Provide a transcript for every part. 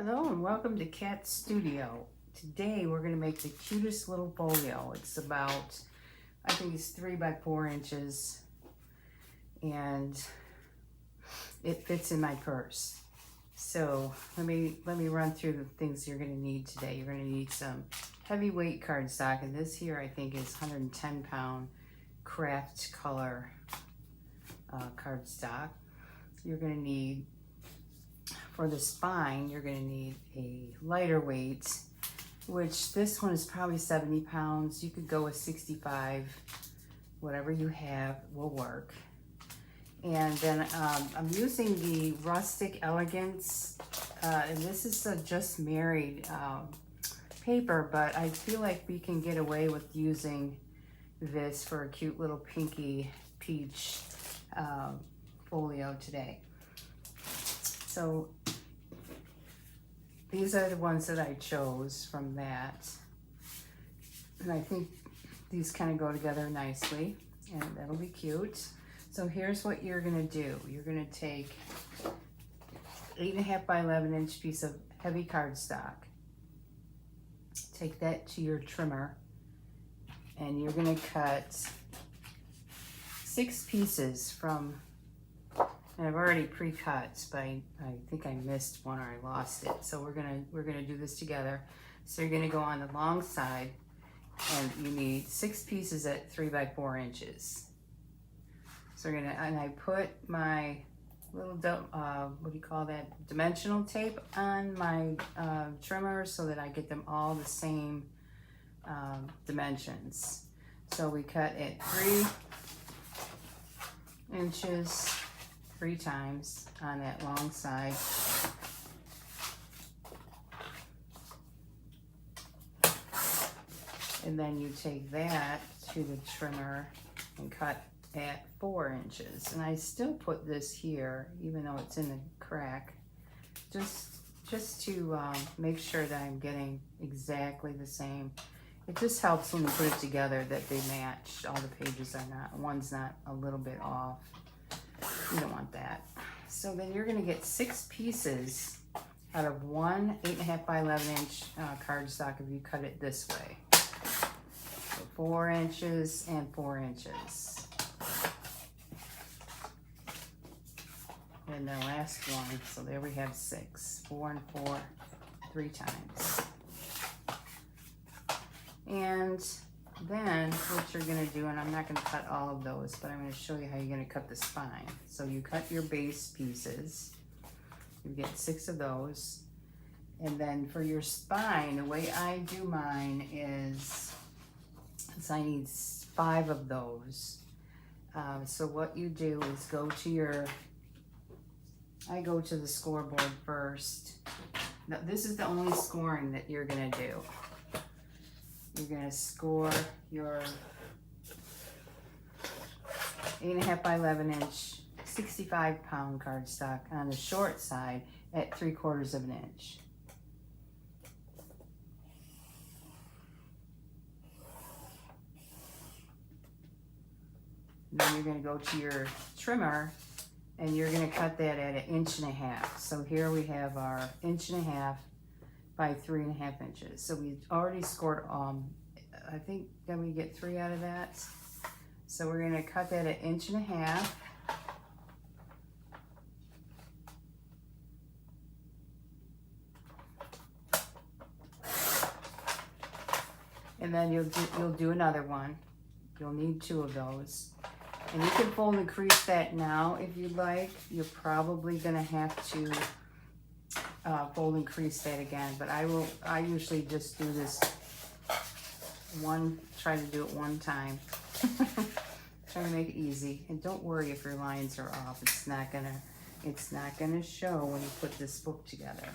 Hello and welcome to Cat Studio. Today we're going to make the cutest little folio. It's about, I think it's 3 by 4 inches, and it fits in my purse. So let me run through the things you're going to need today. You're going to need some heavyweight cardstock, and this here I think is 110 pound craft color cardstock. You're going to need, for the spine, you're going to need a lighter weight, which this one is probably 70 pounds. You could go with 65, whatever you have will work. And then I'm using the Rustic Elegance, and this is a Just Married paper, but I feel like we can get away with using this for a cute little pinky peach folio today. So these are the ones that I chose from that. And I think these kind of go together nicely, and that'll be cute. So here's what you're gonna do. You're gonna take 8.5 by 11 inch piece of heavy cardstock. Take that to your trimmer, and you're gonna cut 6 pieces from, and I've already pre-cut, but I think I missed one or I lost it. So we're gonna do this together. So you're gonna go on the long side, and you need 6 pieces at 3 by 4 inches. So we're gonna, and I put my little, what do you call that, dimensional tape on my trimmer so that I get them all the same dimensions. So we cut at 3 inches 3 times on that long side. And then you take that to the trimmer and cut at 4 inches. And I still put this here, even though it's in the crack, just to make sure that I'm getting exactly the same. It just helps when you put it together that they match. All the pages are not, one's not a little bit off. You don't want that. So then you're gonna get 6 pieces out of one 8.5 by 11 inch cardstock if you cut it this way. So 4 inches and 4 inches. And the last one, so there we have 6. 4 and 4, 3 times. And then what you're gonna do, and I'm not gonna cut all of those, but I'm gonna show you how you're gonna cut the spine. So you cut your base pieces, you get 6 of those, and then for your spine, the way I do mine is I need 5 of those. So what you do is go to your, I go to the scoreboard first. Now, this is the only scoring that you're gonna do. You're gonna score your 8.5 by 11 inch, 65 pound cardstock on the short side at 3/4 of an inch. Then you're gonna go to your trimmer and you're gonna cut that at 1.5 inches. So here we have our 1.5 inches by 3.5 inches. So we already scored, I think, did we get 3 out of that? So we're gonna cut that at 1.5 inches. And then you'll do another one. You'll need 2 of those. And you can fold and crease that now if you'd like. You're probably gonna have to fold and crease that again, but I usually just do this try to do it one time. Try to make it easy. And don't worry if your lines are off. It's not gonna show when you put this book together,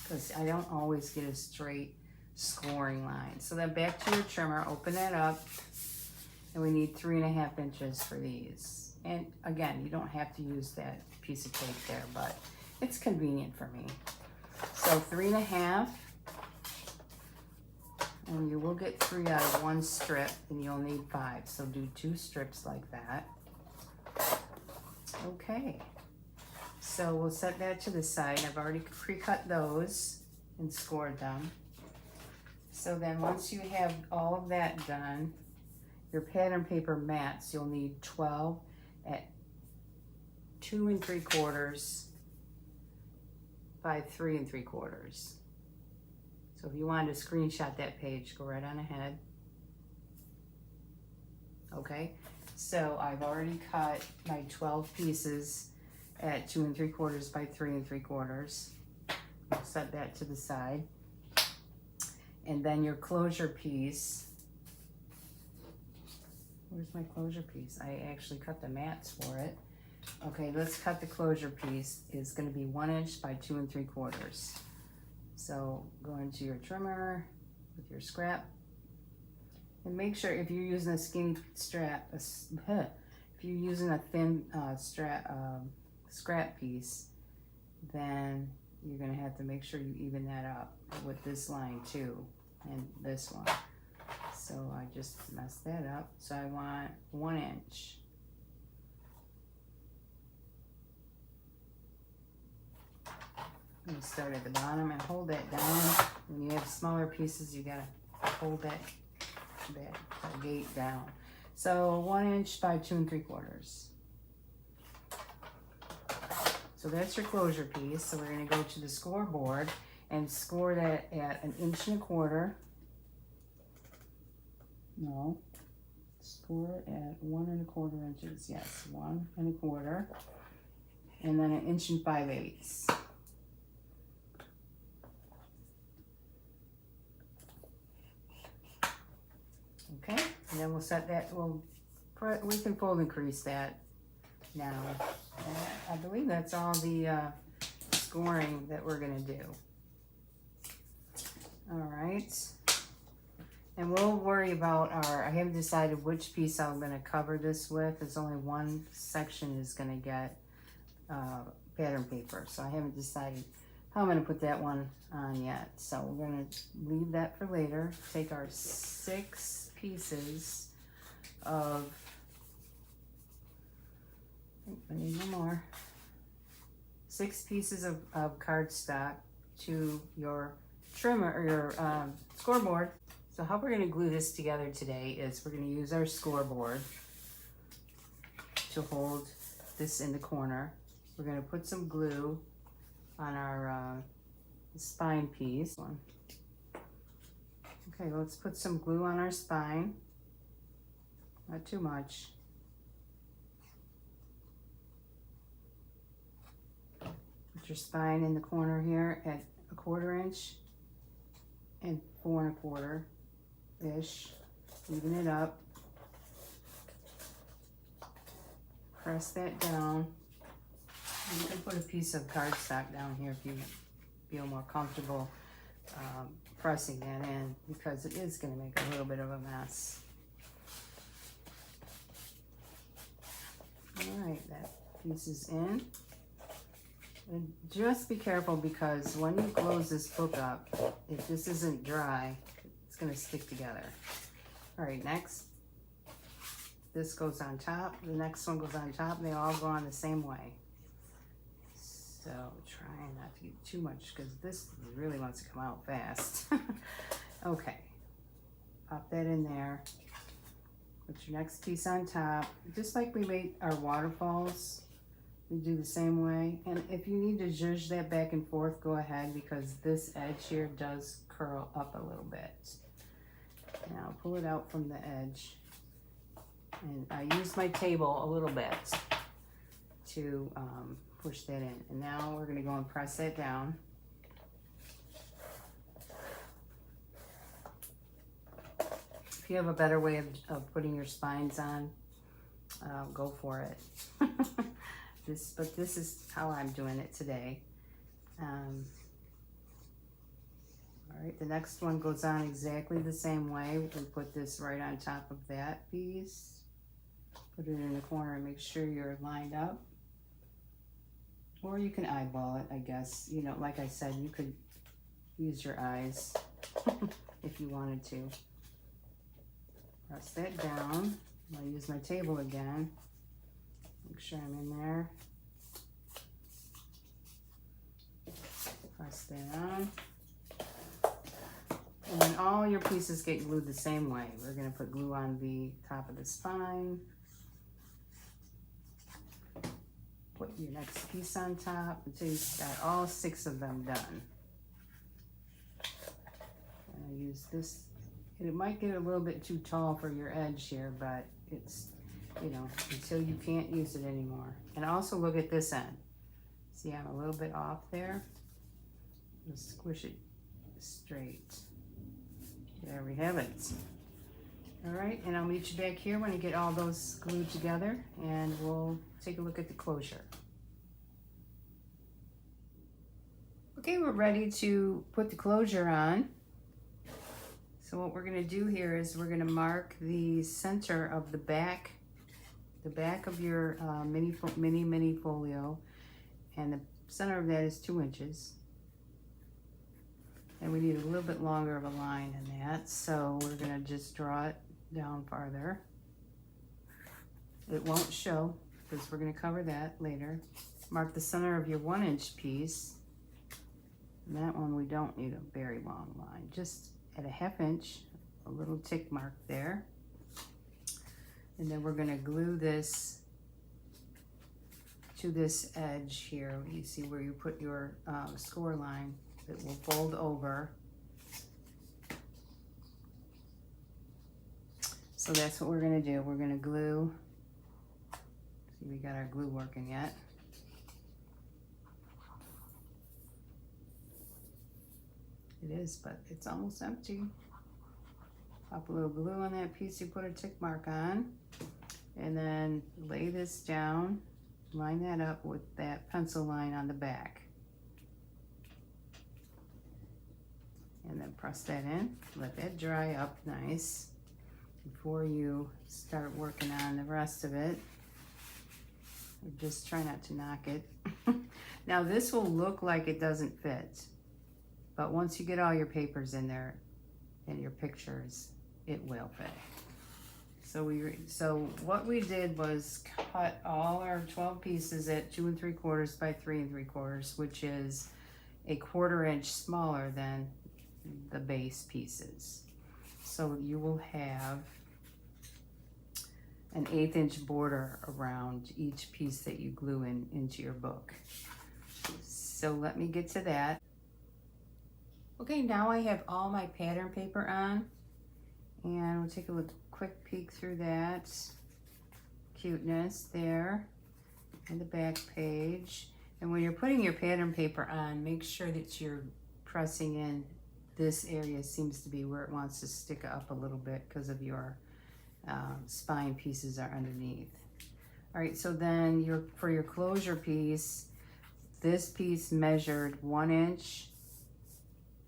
because I don't always get a straight scoring line. So then back to your trimmer, open that up, and we need 3.5 inches for these. And again, you don't have to use that piece of tape there, but it's convenient for me. So 3.5, and you will get 3 out of 1 strip, and you'll need 5. So do 2 strips like that. Okay. So we'll set that to the side. I've already pre-cut those and scored them. So then once you have all of that done, your pattern paper mats, you'll need 12 at 2 3/4 by 3 3/4. So if you wanted to screenshot that page, go right on ahead. Okay, so I've already cut my 12 pieces at 2 3/4 by 3 3/4. I'll set that to the side. And then your closure piece, where's my closure piece? I actually cut the mats for it. Okay, let's cut the closure piece. It's going to be 1 inch by 2 3/4. So go into your trimmer with your scrap. And make sure if you're using a skinny strap, if you're using a thin scrap piece, then you're going to have to make sure you even that up with this line too, and this one. So I just messed that up. So I want 1 inch. I'm going to start at the bottom and hold that down. When you have smaller pieces, you got to hold that gate down. So 1 inch by 2 3/4. So that's your closure piece. So we're going to go to the scoreboard and score that at 1 1/4. No, score at 1 1/4 inches. Yes, 1 1/4, and then 1 5/8. Okay, and then we'll set that. We can fold and crease that now. I believe that's all the scoring that we're gonna do. All right, and we'll worry about I haven't decided which piece I'm gonna cover this with. There's only one section is gonna get pattern paper, so I haven't decided how I'm gonna put that one on yet. So we're gonna leave that for later. Take our 6 pieces of, I need one more, 6 pieces of cardstock to your trimmer or your scoreboard. So how we're going to glue this together today is we're going to use our scoreboard to hold this in the corner. We're going to put some glue on our spine piece. Okay, let's put some glue on our spine. Not too much. Put your spine in the corner here at 1/4 inch and 4 1/4-ish. Even it up. Press that down. You can put a piece of cardstock down here if you feel more comfortable pressing that in, because it is going to make a little bit of a mess. All right, that piece is in. And just be careful, because when you close this book up, if this isn't dry, it's going to stick together. All right, next, this goes on top. The next one goes on top. They all go on the same way. So trying not to get too much, because this really wants to come out fast. Okay, pop that in there. Put your next piece on top. Just like we made our waterfalls, we do the same way. And if you need to zhuzh that back and forth, go ahead, because this edge here does curl up a little bit. Now pull it out from the edge. And I use my table a little bit to push that in. And now we're going to go and press that down. If you have a better way of putting your spines on, go for it. But this is how I'm doing it today. All right, the next one goes on exactly the same way. We put this right on top of that piece. Put it in the corner and make sure you're lined up. Or you can eyeball it, I guess. You know, like I said, you could use your eyes if you wanted to. Press that down. I'll use my table again. Make sure I'm in there. that on. And then all your pieces get glued the same way. We're going to put glue on the top of the spine. Put your next piece on top until you've got all 6 of them done. And I use this. It might get a little bit too tall for your edge here, but it's, you know, until you can't use it anymore. And also look at this end. See, I'm a little bit off there. Just squish it straight. There we have it. All right, and I'll meet you back here when I get all those glued together, and we'll take a look at the closure. Okay, we're ready to put the closure on. So what we're going to do here is we're going to mark the center of the back of your mini folio, and the center of that is 2 inches. And we need a little bit longer of a line than that, so we're going to just draw it down farther. It won't show because we're going to cover that later. Mark the center of your 1-inch piece. And that one we don't need a very long line, just at a 1/2 inch, a little tick mark there. And then we're going to glue this to this edge here. You see where you put your score line. It will fold over. So that's what we're going to do. We're going to glue. See, we got our glue working yet. It is, but it's almost empty. Pop a little glue on that piece you put a tick mark on, and then lay this down. Line that up with that pencil line on the back. And then press that in, let that dry up nice before you start working on the rest of it. Just try not to knock it. Now this will look like it doesn't fit, but once you get all your papers in there and your pictures, it will fit. So what we did was cut all our 12 pieces at 2 3/4 by 3 3/4, which is a 1/4 inch smaller than the base pieces. So you will have an 1/8 inch border around each piece that you glue into your book. So let me get to that. Okay, now I have all my pattern paper on, and we'll take a quick peek through that. Cuteness there, and the back page. And when you're putting your pattern paper on, make sure that you're pressing in. This area seems to be where it wants to stick up a little bit because of your spine pieces are underneath. All right, so then for your closure piece, this piece measured 1 inch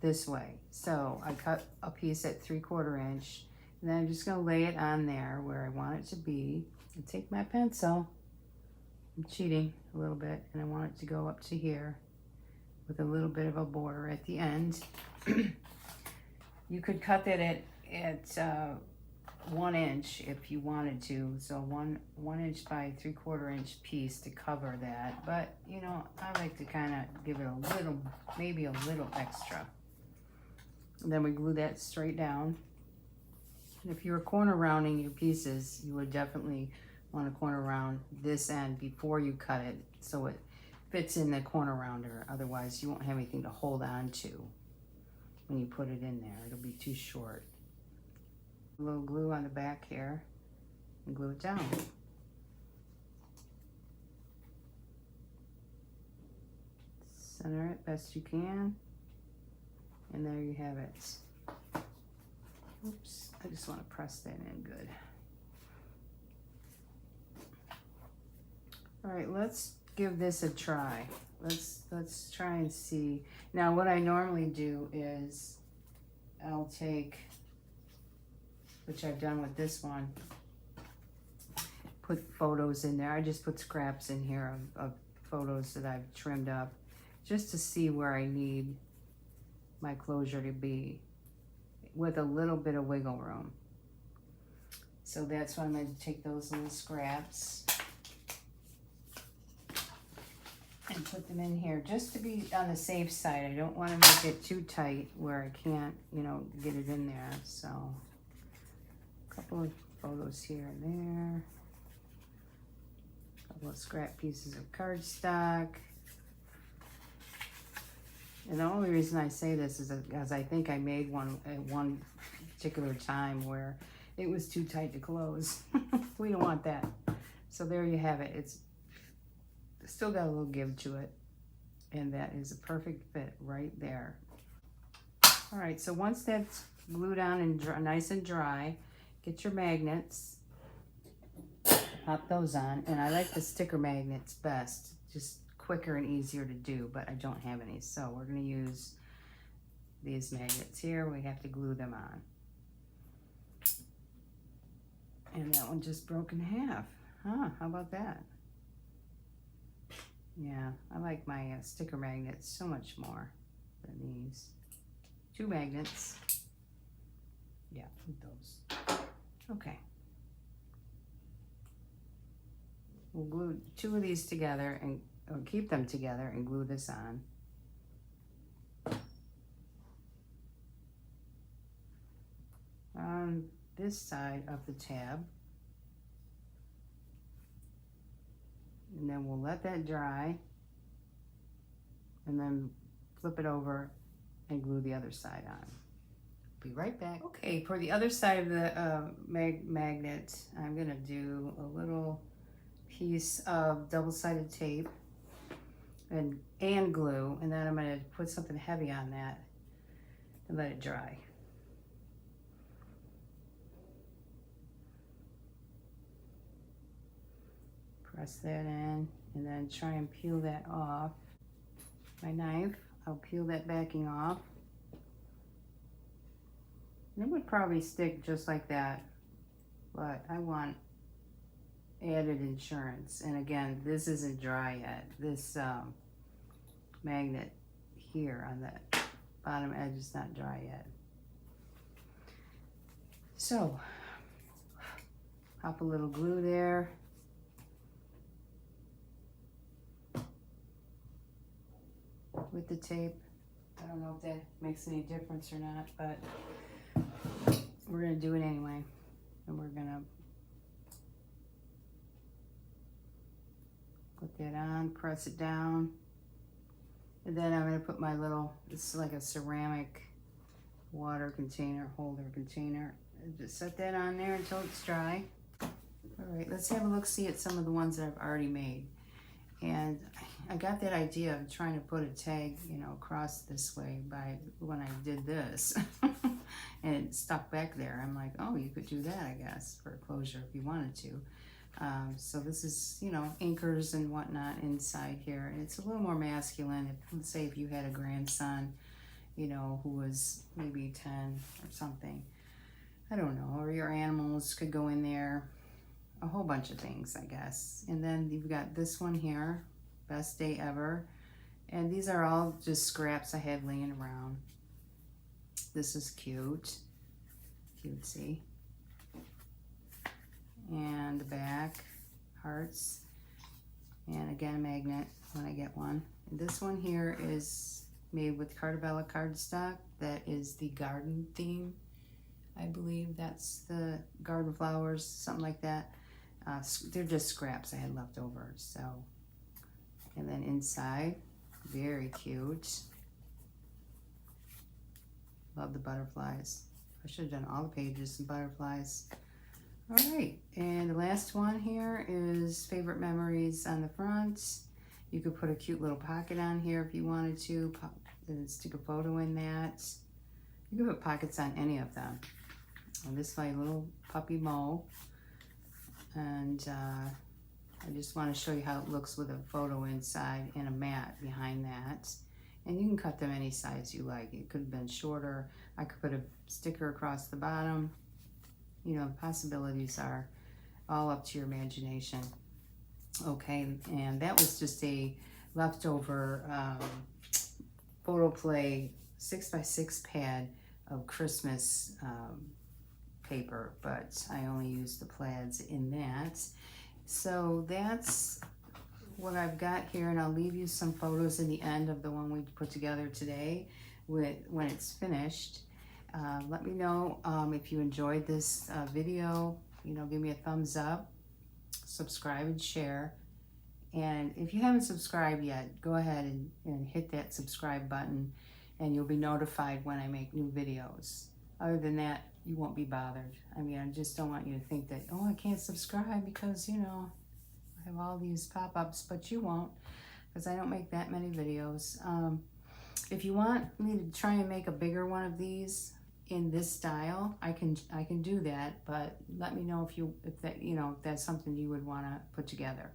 this way. So I cut a piece at 3/4 inch, and then I'm just gonna lay it on there where I want it to be. And take my pencil, I'm cheating a little bit, and I want it to go up to here with a little bit of a border at the end. You could cut that at 1 inch if you wanted to. So one inch by 3/4 inch piece to cover that. But you know, I like to kind of give it a little, maybe a little extra. And then we glue that straight down. And if you were corner rounding your pieces, you would definitely want to corner round this end before you cut it, so it fits in the corner rounder. Otherwise, you won't have anything to hold on to when you put it in there. It'll be too short. A little glue on the back here and glue it down. Center it best you can, and there you have it. Oops, I just want to press that in good. All right, let's give this a try. Let's try and see. Now what I normally do is I'll take, which I've done with this one, put photos in there. I just put scraps in here of photos that I've trimmed up just to see where I need my closure to be with a little bit of wiggle room. So that's why I'm going to take those little scraps. and put them in here just to be on the safe side. I don't want to make it too tight where I can't, you know, get it in there. So a couple of photos here and there. A couple of scrap pieces of cardstock. And the only reason I say this is because I think I made one at one particular time where it was too tight to close. We don't want that. So there you have it. It's still got a little give to it. And that is a perfect fit right there. All right, so once that's glued on and nice and dry, get your magnets, pop those on. And I like the sticker magnets best, just quicker and easier to do, but I don't have any. So we're gonna use these magnets here. We have to glue them on. And that one just broke in half. Huh, how about that? Yeah, I like my sticker magnets so much more than these. 2 magnets. Yeah, those. Okay. We'll glue 2 of these together and or keep them together and glue this on. On this side of the tab. And then we'll let that dry and then flip it over and glue the other side on. Be right back. Okay, for the other side of the magnet, I'm gonna do a little piece of double-sided tape and glue, and then I'm gonna put something heavy on that and let it dry. Press that in and then try and peel that off. My knife, I'll peel that backing off. And it would probably stick just like that, but I want added insurance. And again, this isn't dry yet. This magnet here on the bottom edge is not dry yet. So, pop a little glue there. With the tape. I don't know if that makes any difference or not, but we're gonna do it anyway. And we're gonna put that on, press it down. And then I'm gonna put my little, this is like a ceramic water container, holder container. And just set that on there until it's dry. All right, let's have a look, see at some of the ones that I've already made. And I got that idea of trying to put a tag, you know, across this way by when I did this. And it stuck back there. I'm like, oh, you could do that, I guess, for a closure if you wanted to. So this is, you know, anchors and whatnot inside here. And it's a little more masculine. Let's say if you had a grandson, you know, who was maybe 10 or something. I don't know. Or your animals could go in there. A whole bunch of things, I guess. And then you've got this one here, best day ever. And these are all just scraps I had laying around. This is cute, cutesy. And the back, hearts. And again, a magnet when I get one. And this one here is made with Cartabella cardstock. That is the garden theme. I believe that's the garden flowers, something like that. They're just scraps I had left over, so. And then inside, very cute. Love the butterflies. I should have done all the pages and butterflies. All right, and the last one here is favorite memories on the front. You could put a cute little pocket on here if you wanted to, and stick a photo in that. You could put pockets on any of them. And this is my little puppy Mo. And I just want to show you how it looks with a photo inside and a mat behind that. And you can cut them any size you like. It could have been shorter. I could put a sticker across the bottom. You know, the possibilities are all up to your imagination. Okay, and that was just a leftover photo play 6x6 pad of Christmas paper, but I only used the plaids in that. So that's what I've got here, and I'll leave you some photos in the end of the one we put together today with when it's finished. Let me know if you enjoyed this video. You know, give me a thumbs up, subscribe and share. And if you haven't subscribed yet, go ahead and hit that subscribe button, and you'll be notified when I make new videos. Other than that, you won't be bothered. I mean, I just don't want you to think that, oh, I can't subscribe because, you know, I have all these pop-ups, but you won't, because I don't make that many videos. If you want me to try and make a bigger one of these in this style, I can do that, but let me know if that's something you would want to put together.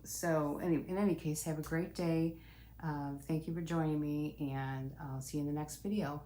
So in any case, have a great day. Thank you for joining me, and I'll see you in the next video.